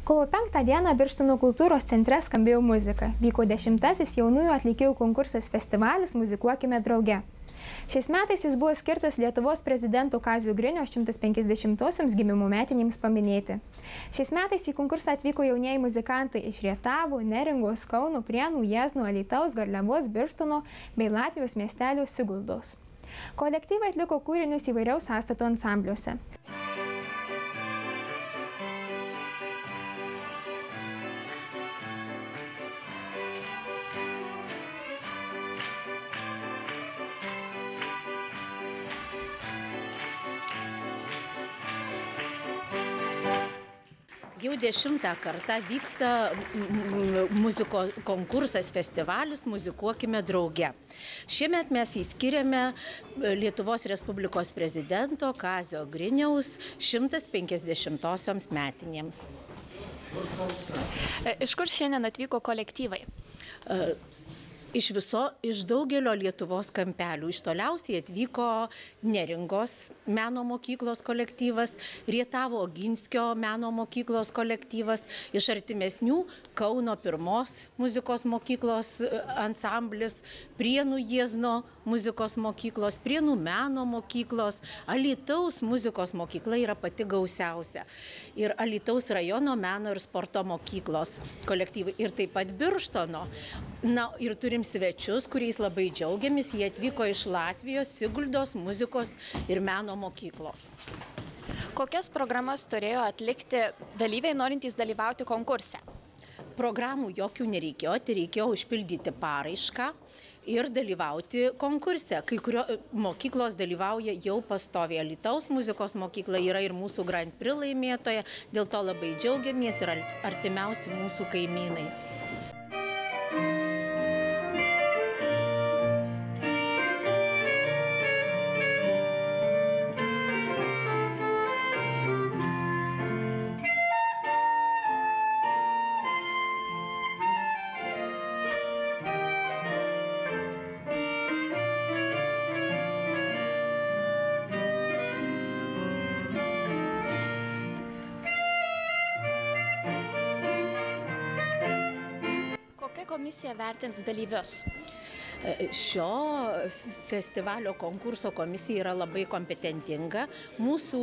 Kovo 5 dieną Birštono kultūros centre skambėjo muzika. Vyko 10-asis jaunųjų atlikėjų konkursas festivalis Muzikuokime drauge. Šiais metais jis buvo skirtas Lietuvos prezidento Kazio Grinio 150-osiams gimimo metinėms paminėti. Šiais metais į konkursą atvyko jaunieji muzikantai iš Rietavo, Neringos, Kauno, Prienų, Jiezno, Alytaus, Garliavos, Birštono bei Latvijos miestelio Siguldos. Kolektyvai atliko kūrinius įvairiaus sąstato ansambliuose. Jau 10 kartą vyksta muzikos konkursas, festivalis Muzikuokime drauge. Šiemet mes įskiriame Lietuvos Respublikos prezidento Kazio Griniaus 150-osioms metinėms. Iš kur šiandien atvyko kolektyvai? Iš daugelio Lietuvos kampelių. Iš toliausiai atvyko Neringos meno mokyklos kolektyvas, Rietavo Oginskio meno mokyklos kolektyvas, iš artimesnių Kauno pirmos muzikos mokyklos ansamblis, Prienų Jiezno muzikos mokyklos, Prienų meno mokyklos, Alytaus muzikos mokykla yra pati gausiausia. Ir Alytaus rajono meno ir sporto mokyklos kolektyvai. Ir taip pat Birštono. Na, ir turim svečius, kuriais labai džiaugiamės. Jie atvyko iš Latvijos, Siguldos muzikos ir meno mokyklos. Kokias programas turėjo atlikti dalyviai, norintys dalyvauti konkurse? Programų jokių nereikėjo, tai reikėjo užpildyti paraišką ir dalyvauti konkurse. Kai kurios mokyklos dalyvauja jau pastoviai. Alytaus muzikos mokykla yra ir mūsų Grand Prix laimėtoja, dėl to labai džiaugiamės ir artimiausi mūsų kaimynai. Komisija vertins dalyvius. Šio festivalio konkurso komisija yra labai kompetentinga. Mūsų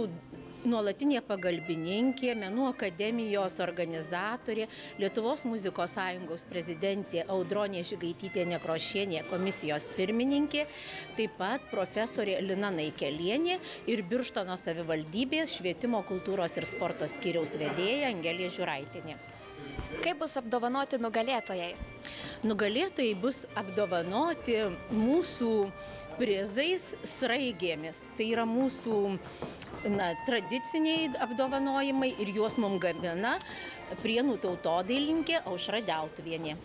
nuolatinė pagalbininkė, Menų akademijos organizatorė, Lietuvos muzikos sąjungos prezidentė Audronė Žigaitytė Nekrošienė, komisijos pirmininkė, taip pat profesorė Lina Naikelienė ir Birštono savivaldybės švietimo, kultūros ir sporto skyriaus vedėja Angelė Žiūraitinė. Kaip bus apdovanoti nugalėtojai? Nugalėtojai bus apdovanoti mūsų prizais sraigėmis. Tai yra mūsų tradiciniai apdovanojimai ir juos mums gamina Prienų tautodailininkė Aušra Deltuvienė.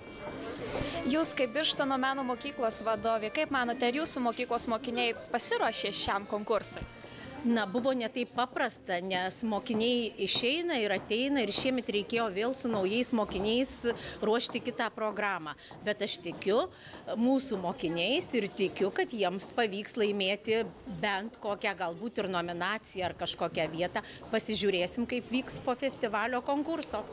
Jūs kaip Birštono meno mokyklos vadovė, kaip manote, ar jūsų mokyklos mokiniai pasiruošė šiam konkursui? Na, buvo ne taip paprasta, nes mokiniai išeina ir ateina ir šiemet reikėjo vėl su naujais mokiniais ruošti kitą programą. Bet aš tikiu mūsų mokiniais ir tikiu, kad jiems pavyks laimėti bent kokią galbūt ir nominaciją ar kažkokią vietą. Pasižiūrėsim, kaip vyks po festivalio konkurso.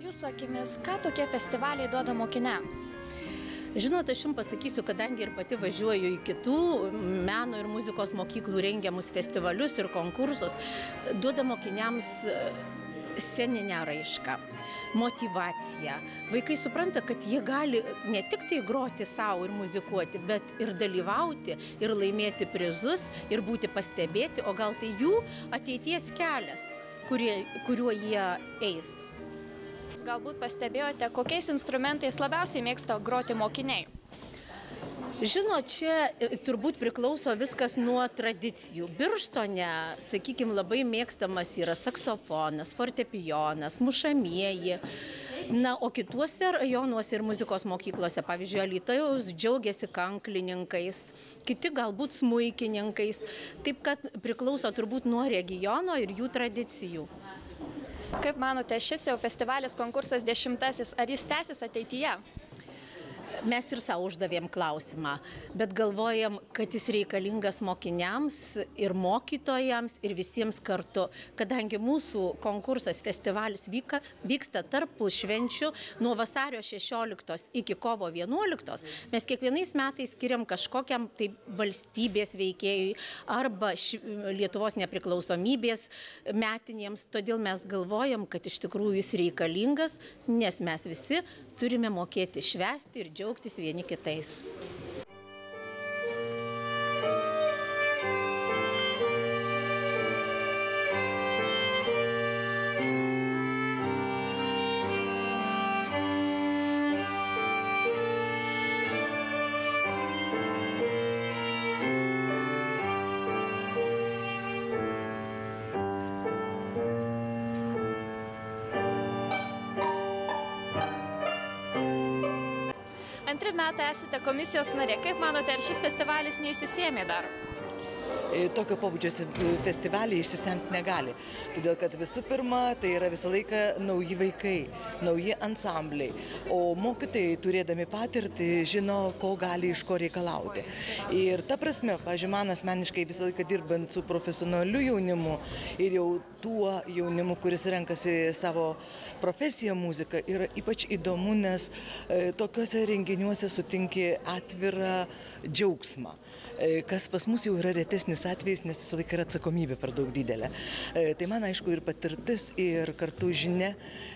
Jūsų akimis, ką tokie festivaliai duoda mokiniams? Žinot, aš jums pasakysiu, kadangi ir pati važiuoju į kitų meno ir muzikos mokyklų rengiamus festivalius ir konkursus, duoda mokiniams sceninę raišką, motyvaciją. Vaikai supranta, kad jie gali ne tik tai groti savo ir muzikuoti, bet ir dalyvauti, ir laimėti prizus, ir būti pastebėti, o gal tai jų ateities kelias, kuriuo jie eis. Galbūt pastebėjote, kokiais instrumentais labiausiai mėgsta groti mokiniai? Žinot, čia turbūt priklauso viskas nuo tradicijų. Birštone, sakykime, labai mėgstamas yra saksofonas, fortepijonas, mušamieji. Na, o kituose rajonuose ir muzikos mokyklose, pavyzdžiui, Alytaus džiaugiasi kanklininkais, kiti galbūt smuikininkais. Taip kad priklauso turbūt nuo regiono ir jų tradicijų. Kaip manote, šis jau festivalis konkursas 10-asis, ar jis tęsis ateityje? Mes ir savo uždavėm klausimą, bet galvojam, kad jis reikalingas mokiniams ir mokytojams ir visiems kartu, kadangi mūsų konkursas, festivalis vyksta tarpušvenčių nuo vasario 16 iki kovo 11. Mes kiekvienais metais skiriam kažkokiam tai valstybės veikėjui arba Lietuvos nepriklausomybės metinėms, todėl mes galvojam, kad iš tikrųjų jis reikalingas, nes mes visi turime mokėti švęsti ir džiaugtis vieni kitais. Antri metai esate komisijos narė. Kaip manote, ar šis festivalis neišsisėmė dar? Tokio pobūdžio festivaliai išsisemti negali. Todėl, kad visų pirma, tai yra visą laiką nauji vaikai, nauji ansambliai. O mokytojai, turėdami patirtį, žino, ko gali iš ko reikalauti. Ir ta prasme, pavyzdžiui, man asmeniškai visą laiką dirbant su profesionaliu jaunimu ir jau tuo jaunimu, kuris renkasi savo profesiją muziką, yra ypač įdomu, nes tokiuose renginiuose sutinki atvirą džiaugsmą, kas pas mus jau yra retesnis atvejis, nes visą laiką yra atsakomybė per daug didelė. Tai man aišku ir patirtis, ir kartu žinia,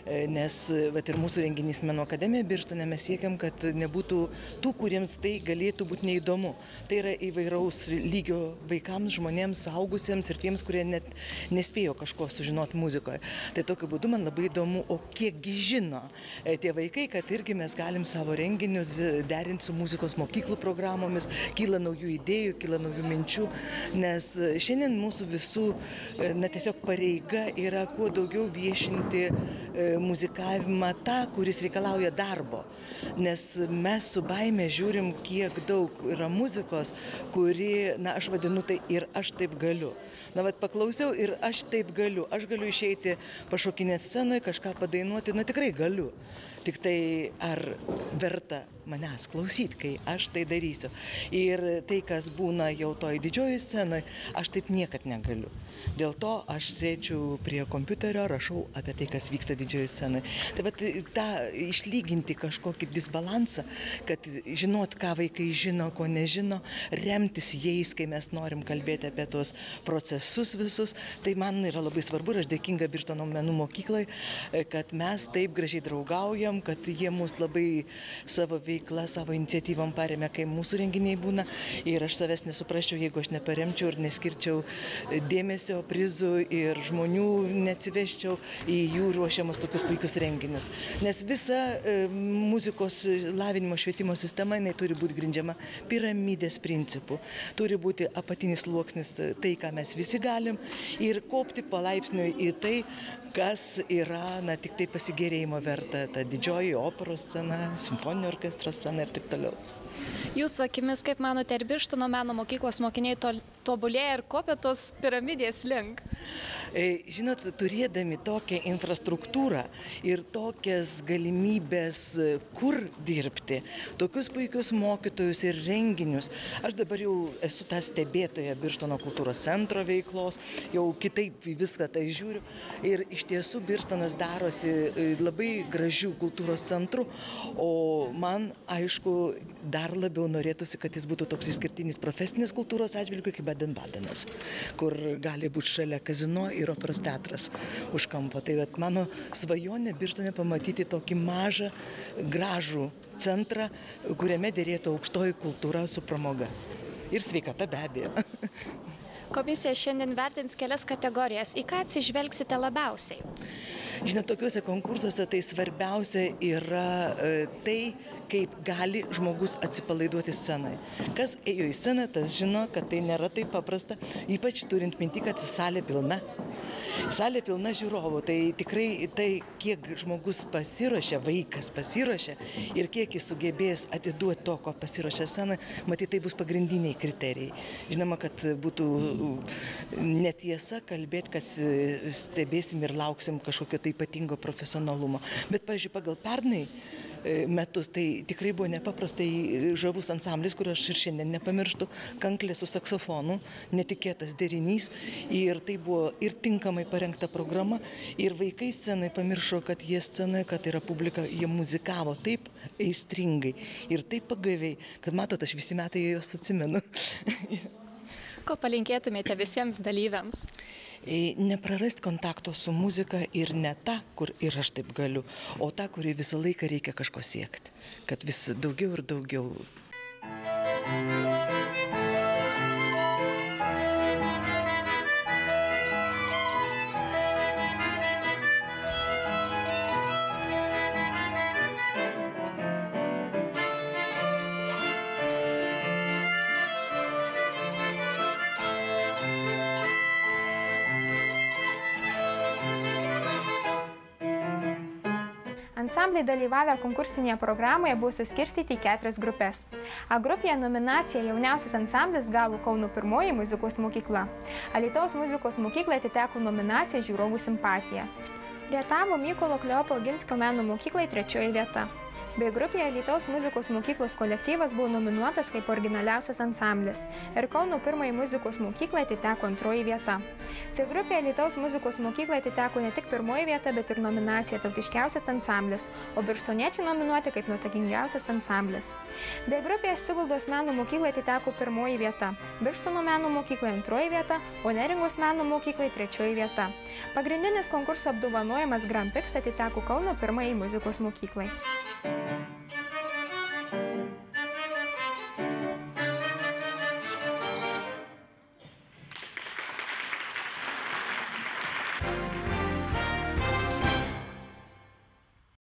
nes ir mūsų renginys Menų akademija Birštone mes siekiam, kad nebūtų tų, kuriems tai galėtų būti neįdomu. Tai yra įvairaus lygio vaikams, žmonėms, suaugusiems ir tiems, kurie net nespėjo kažko sužinoti muzikoje. Tai tokiu būdu man labai įdomu, o kiekgi žino tie vaikai, kad irgi mes galim savo renginius derinti su muzikos mokyklų programomis, kyla naujų idėjų, kyla naujų minčių, nes šiandien mūsų visų tiesiog pareiga yra kuo daugiau viešinti muzikavimą tą, kuris reikalauja darbo, nes mes su baime žiūrim, kiek daug yra muzikos, kuri, aš vadinu tai ir aš taip galiu. Paklausiau ir aš taip galiu. Aš galiu išeiti pašokinėti scenoje, kažką padainuoti, tikrai galiu. Tik tai ar verta manęs klausyti, kai aš tai darysiu. Ir tai, kas būna jau toj didžioji scenoje, aš taip niekad negaliu. Dėl to aš sėdžiu prie kompiuterio, rašau apie tai, kas vyksta didžioji scenoje. Tai tą išlyginti kažkokį disbalansą, kad žinot, ką vaikai žino, ko nežino, remtis jais, kai mes norim kalbėti apie tuos procesus visus, tai man yra labai svarbu ir aš dėkinga Birštono menų mokyklai, kad mes taip gražiai draugaujam, kad jie mus labai savo veiklą, savo iniciatyvom paremia, kai mūsų renginiai būna. Ir aš savęs nesuprasčiau, jeigu aš neparemčiau ir neskirčiau dėmesio, prizų ir žmonių neatsiveščiau į jų ruošiamus tokius puikius renginius. Nes visa muzikos lavinimo švietimo sistema, jinai turi būti grindžiama piramidės principų. Turi būti apatinis sluoksnis, tai, ką mes visi galim, ir kopti palaipsniui į tai, kas yra tik tai pasigėrėjimo verta. Ta didžioji operos scena, simfoninio orkestro scena ir taip toliau. Jūsų akimis, kaip manote, ir Birštono meno mokyklos mokiniai tobulėja ir kopia tos piramidės link? Žinot, turėdami tokią infrastruktūrą ir tokias galimybės, kur dirbti, tokius puikius mokytojus ir renginius, aš dabar jau esu ta stebėtoja Birštono kultūros centro veiklos, jau kitaip viską tai žiūriu. Ir iš tiesų Birštonas darosi labai gražių kultūros centrų, o man, aišku, dar dar labiau norėtųsi, kad jis būtų toks išskirtinis profesinės kultūros atžvilgiu kaip Baden-Badenas, kur gali būti šalia kazino ir operos teatras už kampo. Tai mano svajonė Birštone pamatyti tokį mažą, gražų centrą, kuriame dėrėtų aukštoji kultūra su pramoga. Ir sveikata be abejo. Komisija šiandien vertins kelias kategorijas. Į ką atsižvelgsite labiausiai? Žinot, tokiuose konkursuose tai svarbiausia yra tai, kaip gali žmogus atsipalaiduoti scenai. Kas ėjo į sceną, tas žino, kad tai nėra taip paprasta, ypač turint minti, kad salė pilna. Salė pilna žiūrovų, tai tikrai tai, kiek žmogus pasiruošia, vaikas pasiruošia ir kiek jis sugebės atiduoti to, ko pasiruošia scenai, matyt, tai bus pagrindiniai kriterijai. Žinoma, kad būtų netiesa kalbėti, kad stebėsim ir lauksim kažkokio tai ypatingo profesionalumo. Bet, pavyzdžiui, pagal pernai metus tai tikrai buvo nepaprastai žavus ansamblis, kurio aš ir šiandien nepamirštu, kanklė su saksofonu, netikėtas derinys, ir tai buvo ir tinkamai parengta programa, ir vaikai scenai pamiršo, kad jie scenoje, kad yra publika, jie muzikavo taip aistringai ir taip pagaviai, kad matot, aš visi metai juos atsimenu. Ko palinkėtumėte visiems dalyviams? Neprarasti kontakto su muzika ir ne tą, kur ir aš taip galiu, o tą, kurį visą laiką reikia kažko siekti, kad vis daugiau ir daugiau. Ansambliai dalyvavę konkursinėje programoje buvo suskirstyti į 4 grupės. A grupėje nominaciją jauniausias ansamblis gavo Kauno pirmoji muzikos mokykla. Alytaus muzikos mokyklai atiteko nominacija Žiūrovų simpatija. Rietavo Mykolo Kleopo Oginskio meno mokyklai 3 vieta. B grupėje Alytaus muzikos mokyklos kolektyvas buvo nominuotas kaip originaliausias ansamblis ir Kauno pirmai muzikos mokyklai atiteko 2 vieta. C grupėje Alytaus muzikos mokyklai atiteko ne tik 1 vieta, bet ir nominacija tautiškiausias ansamblis, o birštoniečiai nominuoti kaip nuotakingiausias ansamblis. D grupėje Siguldos meno mokyklai atiteko 1 vieta, Birštono meno mokyklai 2 vieta, o Neringos meno mokyklai 3 vieta. Pagrindinis konkurso apdovanojimas Grand Prix atiteko Kauno pirmai muzikos mokyklai.